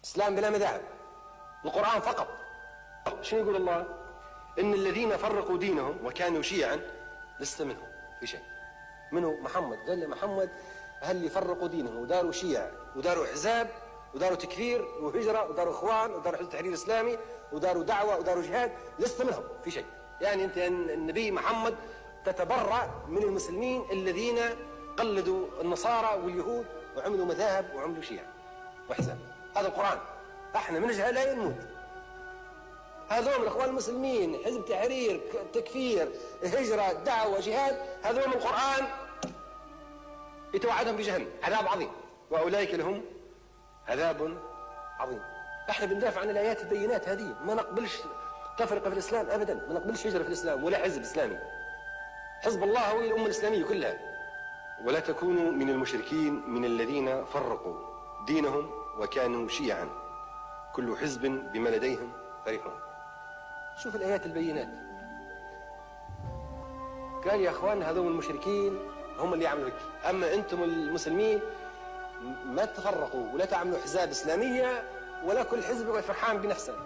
إسلام بلا مذاهب، القرآن فقط. شنو يقول الله؟ إن الذين فرقوا دينهم وكانوا شيعا لست منهم في شيء. منه محمد، قال لي محمد هل يفرقوا دينهم وداروا شيع وداروا أحزاب وداروا تكفير وهجرة وداروا إخوان وداروا حزب التحرير الإسلامي وداروا دعوة وداروا جهاد، لست منهم في شيء. يعني أنت النبي محمد تتبرأ من المسلمين الذين قلدوا النصارى واليهود وعملوا مذاهب وعملوا شيع وأحزاب. هذا القرآن، احنا من نجهل لا نموت. هذول الإخوان المسلمين، حزب تحرير، تكفير، هجرة، دعوة، جهاد، هذول القرآن يتوعدهم بجهنم، عذاب عظيم، وأولئك لهم عذاب عظيم. احنا بندافع عن الآيات البينات هذه، ما نقبلش تفرقة في الإسلام أبدا، ما نقبلش هجرة في الإسلام ولا حزب إسلامي. حزب الله هو الأمة الإسلامية كلها. ولا تكونوا من المشركين من الذين فرقوا دينهم وكانوا شيعا كل حزب بما لديهم فرحون. شوف الآيات البينات، قال يا أخوان هذول المشركين هم اللي يعملوا هيك، أما أنتم المسلمين ما تفرقوا ولا تعملوا أحزاب إسلامية، ولا كل حزب يبقى فرحان بنفسه.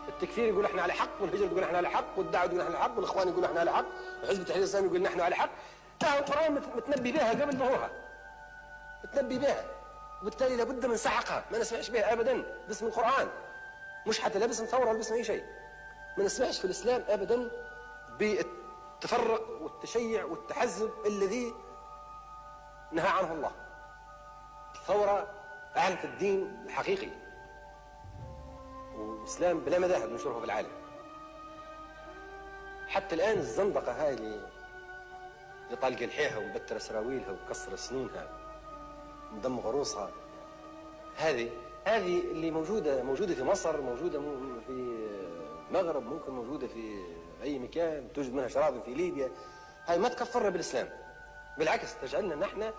التكفير يقول احنا على حق، والهجرة يقول احنا على حق، والدعوة يقول احنا على حق، والإخوان يقول احنا على حق، وحزب التحرير الإسلامي يقول نحن على حق. لا، القرآن متنبي بها قبل ظهورها، متنبي بها، وبالتالي لابد من سحقها، ما نسمعش بها أبدا باسم القرآن، مش حتى لا باسم ثورة ولا باسم أي شيء. ما نسمعش في الإسلام أبدا بالتفرق والتشيع والتحزب الذي نهى عنه الله. الثورة أعلنت الدين الحقيقي، والإسلام بلا مذاهب نشرها في العالم. حتى الآن الزندقة هاي اللي طالقة لحيها ومبترة سراويلها ومكسرة سنونها مدمغة روسها، هذه اللي موجودة في مصر، موجودة في المغرب، ممكن موجودة في أي مكان، توجد منها شراب في ليبيا. هاي ما تكفرنا بالإسلام، بالعكس تجعلنا نحن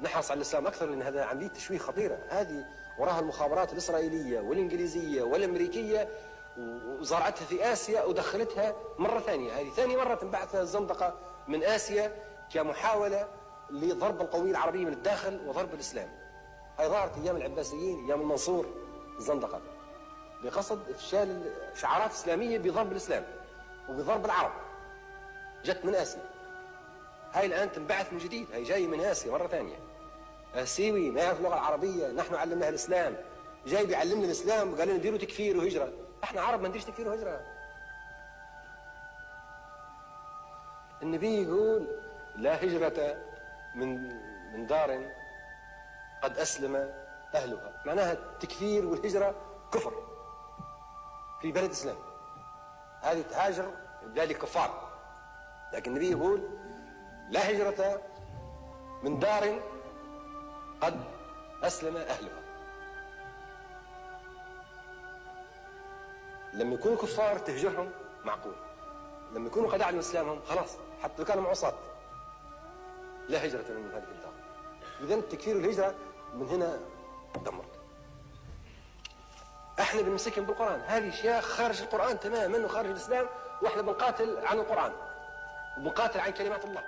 نحرص على الإسلام أكثر، لأن هذا عملية تشويه خطيرة. هذه وراها المخابرات الإسرائيلية والإنجليزية والأمريكية، وزرعتها في آسيا ودخلتها مرة ثانية. هذه ثاني مرة تنبعث الزندقة من آسيا كمحاولة لضرب القومية العربية من الداخل وضرب الإسلام. هاي ظهرت أيام العباسيين، أيام المنصور، الزندقة بقصد إفشال شعارات إسلامية بضرب الإسلام وبضرب العرب، جت من آسيا. هاي الآن تنبعث من جديد، هاي جاي من آسيا مرة ثانية. السيوي ما يعرف اللغة العربية، نحن علمناه الإسلام، جاي بيعلمنا الإسلام وقال لنا ديروا تكفير وهجرة. احنا عرب ما نديرش تكفير وهجرة. النبي يقول لا هجرة من دار قد أسلم أهلها، معناها التكفير والهجرة كفر في بلد إسلام، هذه تهاجر بلاد الكفار. لكن النبي يقول لا هجرة من دار قد أسلم أهلها. لما يكونوا كفار تهجرهم معقول، لما يكونوا قد أعلنوا إسلامهم خلاص، حتى لو كانوا معصاة لا هجرة من هذه الدار. إذن التكفير والهجرة من هنا دمرت. احنا بنمسكهم بالقرآن، هذه اشياء خارج القرآن تماما وخارج الإسلام، واحنا بنقاتل عن القرآن وبنقاتل عن كلمات الله.